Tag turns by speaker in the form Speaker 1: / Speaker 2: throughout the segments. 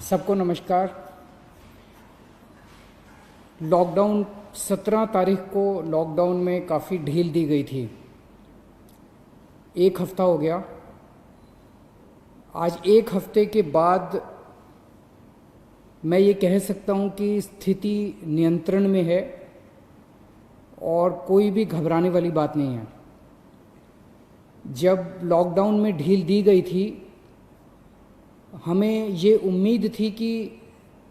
Speaker 1: सबको नमस्कार। लॉकडाउन 17 तारीख को लॉकडाउन में काफ़ी ढील दी गई थी। एक हफ्ता हो गया। आज एक हफ्ते के बाद मैं ये कह सकता हूँ कि स्थिति नियंत्रण में है और कोई भी घबराने वाली बात नहीं है। जब लॉकडाउन में ढील दी गई थी, हमें ये उम्मीद थी कि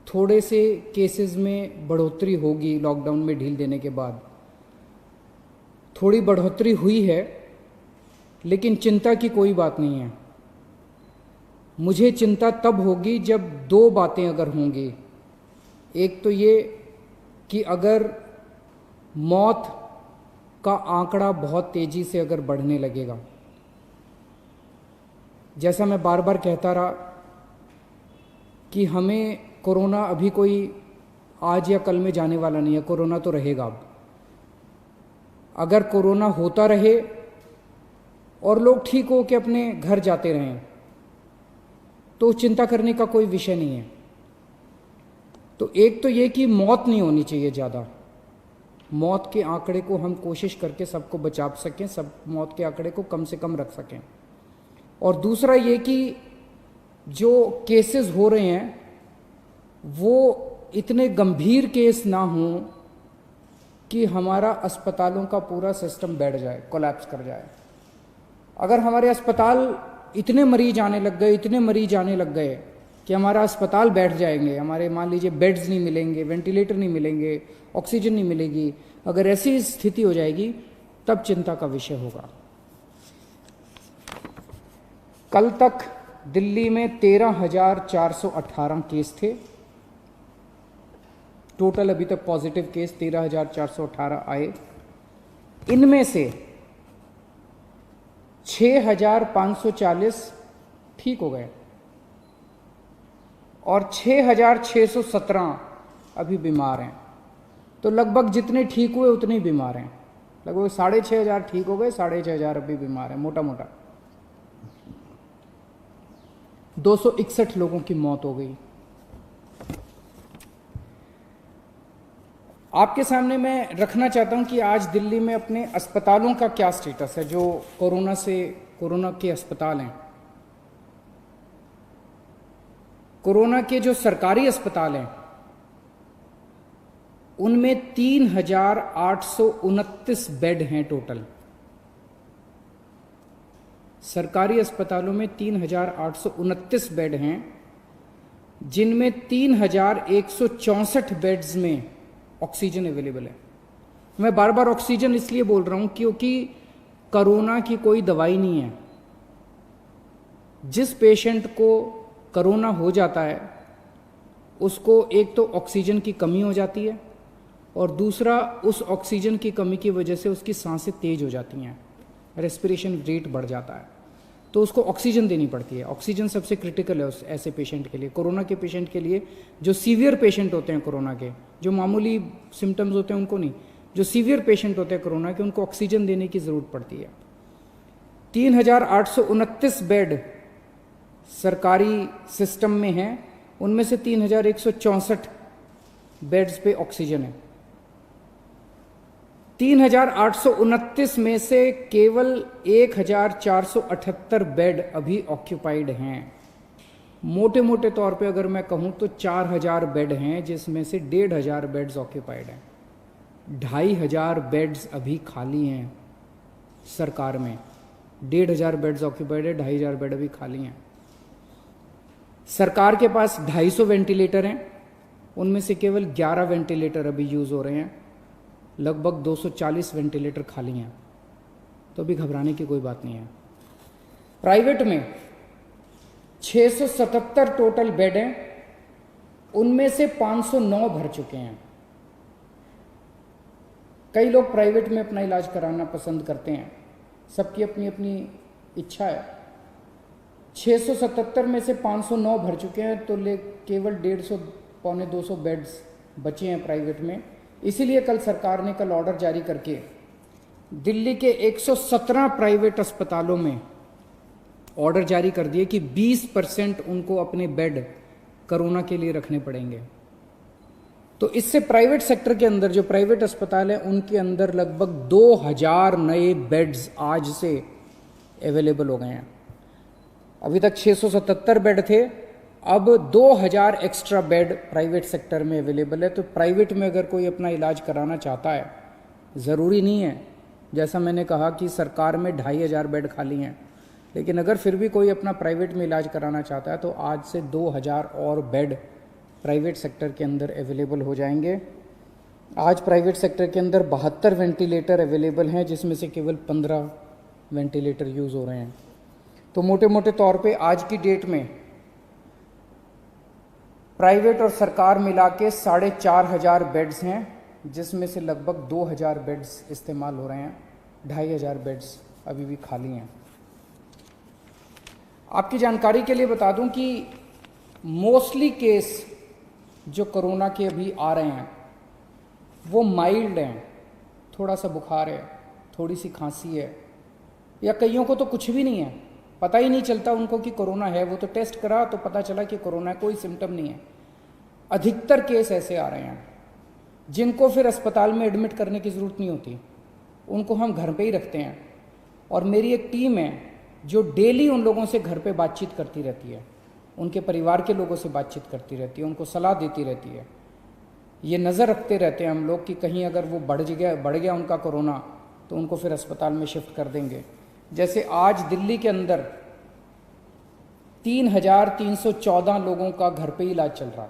Speaker 1: थोड़े से केसेस में बढ़ोतरी होगी। लॉकडाउन में ढील देने के बाद थोड़ी बढ़ोतरी हुई है, लेकिन चिंता की कोई बात नहीं है। मुझे चिंता तब होगी जब दो बातें अगर होंगी। एक तो ये कि अगर मौत का आंकड़ा बहुत तेज़ी से अगर बढ़ने लगेगा, जैसा मैं बार बार कहता रहा कि हमें कोरोना अभी कोई आज या कल में जाने वाला नहीं है। कोरोना तो रहेगा। अब अगर कोरोना होता रहे और लोग ठीक हो के अपने घर जाते रहें तो चिंता करने का कोई विषय नहीं है। तो एक तो ये कि मौत नहीं होनी चाहिए ज़्यादा। मौत के आंकड़े को हम कोशिश करके सबको बचा सकें, सब मौत के आंकड़े को कम से कम रख सकें। और दूसरा ये कि जो केसेस हो रहे हैं वो इतने गंभीर केस ना हों कि हमारा अस्पतालों का पूरा सिस्टम बैठ जाए, कोलैप्स कर जाए। अगर हमारे अस्पताल इतने मरीज आने लग गए, इतने मरीज आने लग गए कि हमारा अस्पताल बैठ जाएंगे, हमारे मान लीजिए बेड्स नहीं मिलेंगे, वेंटिलेटर नहीं मिलेंगे, ऑक्सीजन नहीं मिलेगी, अगर ऐसी स्थिति हो जाएगी तब चिंता का विषय होगा। कल तक दिल्ली में 13,418 केस थे टोटल। अभी तक पॉजिटिव केस 13,418 आए। इनमें से 6,540 ठीक हो गए और 6,617 अभी बीमार हैं। तो लगभग जितने ठीक हुए उतने ही बीमार हैं। लगभग 6,500 ठीक हो गए, 6,500 अभी बीमार हैं। मोटा मोटा 261 लोगों की मौत हो गई। आपके सामने मैं रखना चाहता हूं कि आज दिल्ली में अपने अस्पतालों का क्या स्टेटस है। जो कोरोना के अस्पताल हैं, कोरोना के जो सरकारी अस्पताल हैं, उनमें 3,829 बेड हैं टोटल। सरकारी अस्पतालों में 3,829 बेड हैं, जिनमें 3,164 बेड्स में ऑक्सीजन अवेलेबल है। मैं बार बार ऑक्सीजन इसलिए बोल रहा हूं क्योंकि कोरोना की कोई दवाई नहीं है। जिस पेशेंट को कोरोना हो जाता है उसको एक तो ऑक्सीजन की कमी हो जाती है और दूसरा उस ऑक्सीजन की कमी की वजह से उसकी सांसें तेज हो जाती हैं, रेस्पिरेशन रेट बढ़ जाता है, तो उसको ऑक्सीजन देनी पड़ती है। ऑक्सीजन सबसे क्रिटिकल है उस ऐसे पेशेंट के लिए, कोरोना के पेशेंट के लिए। जो सीवियर पेशेंट होते हैं कोरोना के, जो मामूली सिम्टम्स होते हैं उनको नहीं, जो सीवियर पेशेंट होते हैं कोरोना के, उनको ऑक्सीजन देने की ज़रूरत पड़ती है। 3,829 बेड सरकारी सिस्टम में हैं, उनमें से 3,164 बेड्स पे ऑक्सीजन है। 3,829 में से केवल 1,478 बेड अभी ऑक्यूपाइड हैं। मोटे मोटे तौर पे अगर मैं कहूं तो 4,000 बेड हैं, जिसमें से 1,500 बेड्स ऑक्यूपाइड हैं। 2,500 बेड्स अभी खाली हैं सरकार में। 1,500 बेड्स ऑक्यूपाइड है, 2,500 बेड अभी खाली हैं। सरकार के पास 250 वेंटिलेटर हैं, उनमें से केवल 11 वेंटिलेटर अभी यूज़ हो रहे हैं। लगभग 240 वेंटिलेटर खाली हैं। तो अभी घबराने की कोई बात नहीं है। प्राइवेट में 677 टोटल बेड हैं, उनमें से 509 भर चुके हैं। कई लोग प्राइवेट में अपना इलाज कराना पसंद करते हैं, सबकी अपनी अपनी इच्छा है। 677 में से 509 भर चुके हैं, तो केवल 150 पौने 200 बेड्स बचे हैं प्राइवेट में। इसीलिए कल सरकार ने कल ऑर्डर जारी करके दिल्ली के 117 प्राइवेट अस्पतालों में ऑर्डर जारी कर दिए कि 20% उनको अपने बेड कोरोना के लिए रखने पड़ेंगे। तो इससे प्राइवेट सेक्टर के अंदर जो प्राइवेट अस्पताल हैं उनके अंदर लगभग 2000 नए बेड्स आज से अवेलेबल हो गए हैं। अभी तक 677 बेड थे, अब 2000 एक्स्ट्रा बेड प्राइवेट सेक्टर में अवेलेबल है। तो प्राइवेट में अगर कोई अपना इलाज कराना चाहता है, ज़रूरी नहीं है जैसा मैंने कहा कि सरकार में 2500 बेड खाली हैं, लेकिन अगर फिर भी कोई अपना प्राइवेट में इलाज कराना चाहता है तो आज से 2000 और बेड प्राइवेट सेक्टर के अंदर अवेलेबल हो जाएंगे। आज प्राइवेट सेक्टर के अंदर 72 वेंटिलेटर अवेलेबल हैं, जिसमें से केवल 15 वेंटिलेटर यूज़ हो रहे हैं। तो मोटे मोटे तौर पे आज की डेट में प्राइवेट और सरकार मिला के 4500 बेड्स हैं, जिसमें से लगभग 2000 बेड्स इस्तेमाल हो रहे हैं, 2500 बेड्स अभी भी खाली हैं। आपकी जानकारी के लिए बता दूं कि मोस्टली केस जो कोरोना के अभी आ रहे हैं वो माइल्ड हैं, थोड़ा सा बुखार है, थोड़ी सी खांसी है, या कईयों को तो कुछ भी नहीं है, पता ही नहीं चलता उनको कि कोरोना है। वो तो टेस्ट करा तो पता चला कि कोरोना है, कोई सिम्टम नहीं है। अधिकतर केस ऐसे आ रहे हैं जिनको फिर अस्पताल में एडमिट करने की ज़रूरत नहीं होती, उनको हम घर पे ही रखते हैं। और मेरी एक टीम है जो डेली उन लोगों से घर पे बातचीत करती रहती है, उनके परिवार के लोगों से बातचीत करती रहती है, उनको सलाह देती रहती है। ये नज़र रखते रहते हैं हम लोग कि कहीं अगर वो बढ़ गया उनका कोरोना तो उनको फिर अस्पताल में शिफ्ट कर देंगे। जैसे आज दिल्ली के अंदर 3314 लोगों का घर पे इलाज चल रहा है,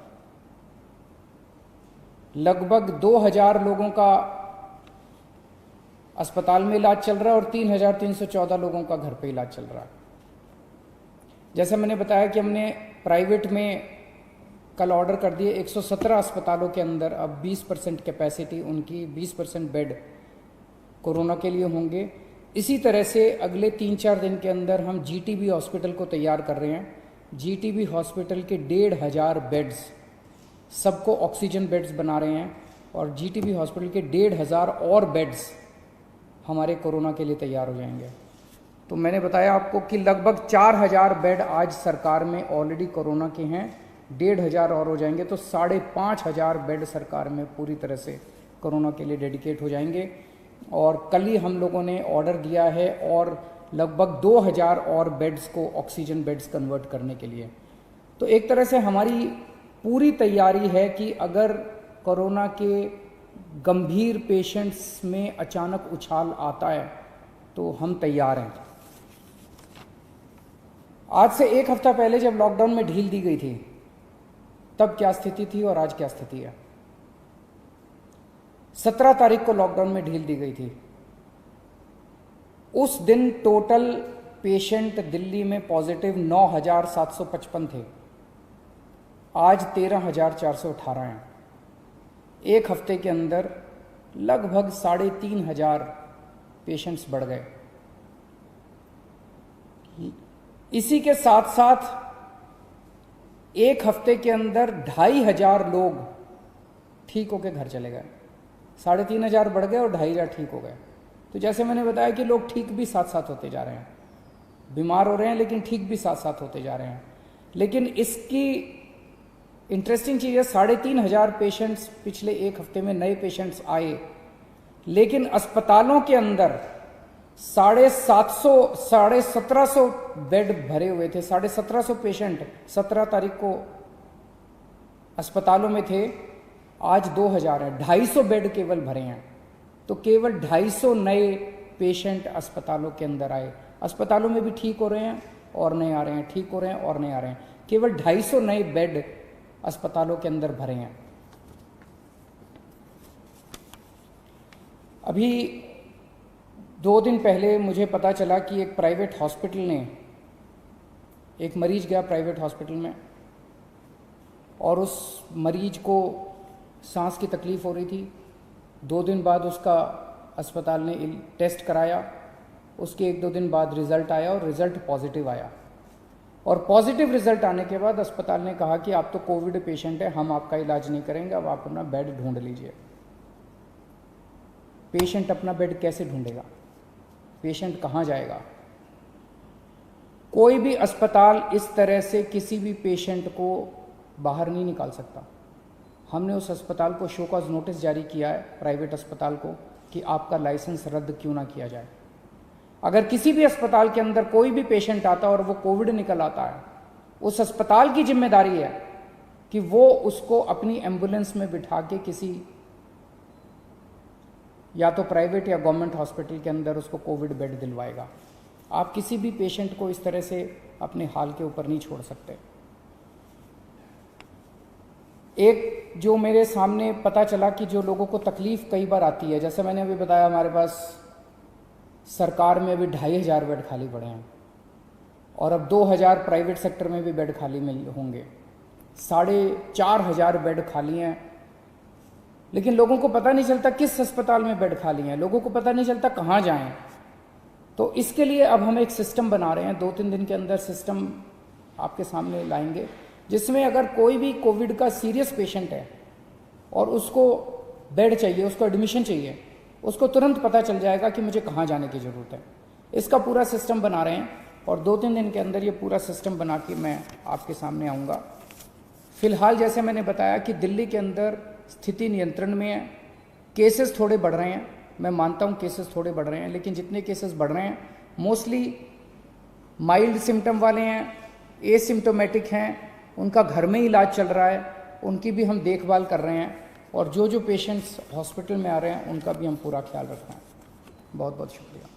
Speaker 1: लगभग 2000 लोगों का अस्पताल में इलाज चल रहा है और 3314 लोगों का घर पे इलाज चल रहा है। जैसे मैंने बताया कि हमने प्राइवेट में कल ऑर्डर कर दिए 117 अस्पतालों के अंदर, अब 20% कैपेसिटी उनकी, 20% बेड कोरोना के लिए होंगे। इसी तरह से अगले 3-4 दिन के अंदर हम जीटीबी हॉस्पिटल को तैयार कर रहे हैं। जीटीबी हॉस्पिटल के 1500 बेड्स, सबको ऑक्सीजन बेड्स बना रहे हैं, और जीटीबी हॉस्पिटल के 1500 और बेड्स हमारे कोरोना के लिए तैयार हो जाएंगे। तो मैंने बताया आपको कि लगभग 4000 बेड आज सरकार में ऑलरेडी कोरोना के हैं, 1500 और हो जाएंगे, तो 5500 बेड सरकार में पूरी तरह से कोरोना के लिए डेडिकेट हो जाएंगे। और कल ही हम लोगों ने ऑर्डर दिया है और लगभग 2000 और बेड्स को ऑक्सीजन बेड्स कन्वर्ट करने के लिए। तो एक तरह से हमारी पूरी तैयारी है कि अगर कोरोना के गंभीर पेशेंट्स में अचानक उछाल आता है तो हम तैयार हैं। आज से 1 हफ्ता पहले जब लॉकडाउन में ढील दी गई थी तब क्या स्थिति थी और आज क्या स्थिति है। 17 तारीख को लॉकडाउन में ढील दी गई थी। उस दिन टोटल पेशेंट दिल्ली में पॉजिटिव 9755 थे, आज 13418 हैं। 1 हफ्ते के अंदर लगभग 3500 पेशेंट्स बढ़ गए। इसी के साथ साथ 1 हफ्ते के अंदर 2500 लोग ठीक होकर घर चले गए। 3500 बढ़ गए और 2500 ठीक हो गए। तो जैसे मैंने बताया कि लोग ठीक भी साथ साथ होते जा रहे हैं, बीमार हो रहे हैं लेकिन ठीक भी साथ साथ होते जा रहे हैं। लेकिन इसकी इंटरेस्टिंग चीज़ है, 3500 पेशेंट्स पिछले 1 हफ्ते में नए पेशेंट्स आए, लेकिन अस्पतालों के अंदर 1750 बेड भरे हुए थे। 1750 पेशेंट 17 तारीख को अस्पतालों में थे, आज 2000 है। 250 बेड केवल भरे हैं। तो केवल 250 नए पेशेंट अस्पतालों के अंदर आए। अस्पतालों में भी ठीक हो रहे हैं और नए आ रहे हैं, ठीक हो रहे हैं और नए आ रहे हैं। केवल 250 नए बेड अस्पतालों के अंदर भरे हैं। अभी 2 दिन पहले मुझे पता चला कि एक प्राइवेट हॉस्पिटल ने, एक मरीज गया प्राइवेट हॉस्पिटल में और उस मरीज को सांस की तकलीफ़ हो रही थी। 2 दिन बाद उसका अस्पताल ने टेस्ट कराया, उसके 1-2 दिन बाद रिज़ल्ट आया और रिज़ल्ट पॉजिटिव आया। और पॉजिटिव रिज़ल्ट आने के बाद अस्पताल ने कहा कि आप तो कोविड पेशेंट है, हम आपका इलाज नहीं करेंगे, अब आप अपना बेड ढूंढ लीजिए। पेशेंट अपना बेड कैसे ढूंढेगा? पेशेंट कहाँ जाएगा? कोई भी अस्पताल इस तरह से किसी भी पेशेंट को बाहर नहीं निकाल सकता। हमने उस अस्पताल को शो कॉज नोटिस जारी किया है, प्राइवेट अस्पताल को, कि आपका लाइसेंस रद्द क्यों ना किया जाए। अगर किसी भी अस्पताल के अंदर कोई भी पेशेंट आता और वो कोविड निकल आता है, उस अस्पताल की जिम्मेदारी है कि वो उसको अपनी एम्बुलेंस में बिठा के किसी या तो प्राइवेट या गवर्नमेंट हॉस्पिटल के अंदर उसको कोविड बेड दिलवाएगा। आप किसी भी पेशेंट को इस तरह से अपने हाल के ऊपर नहीं छोड़ सकते। एक जो मेरे सामने पता चला कि जो लोगों को तकलीफ कई बार आती है, जैसे मैंने अभी बताया, हमारे पास सरकार में अभी 2500 बेड खाली पड़े हैं और अब 2000 प्राइवेट सेक्टर में भी बेड खाली मिल होंगे, 4500 बेड खाली हैं, लेकिन लोगों को पता नहीं चलता किस अस्पताल में बेड खाली हैं, लोगों को पता नहीं चलता कहाँ जाएं। तो इसके लिए अब हम एक सिस्टम बना रहे हैं, 2-3 दिन के अंदर सिस्टम आपके सामने लाएंगे, जिसमें अगर कोई भी कोविड का सीरियस पेशेंट है और उसको बेड चाहिए, उसको एडमिशन चाहिए, उसको तुरंत पता चल जाएगा कि मुझे कहाँ जाने की ज़रूरत है। इसका पूरा सिस्टम बना रहे हैं और 2-3 दिन के अंदर ये पूरा सिस्टम बना के मैं आपके सामने आऊँगा। फ़िलहाल जैसे मैंने बताया कि दिल्ली के अंदर स्थिति नियंत्रण में है, केसेस थोड़े बढ़ रहे हैं, मैं मानता हूँ केसेस थोड़े बढ़ रहे हैं, लेकिन जितने केसेस बढ़ रहे हैं मोस्टली माइल्ड सिम्टम वाले हैं, एसिम्टोमेटिक हैं, उनका घर में ही इलाज चल रहा है, उनकी भी हम देखभाल कर रहे हैं और जो पेशेंट्स हॉस्पिटल में आ रहे हैं उनका भी हम पूरा ख्याल रख रहे हैं। बहुत बहुत शुक्रिया।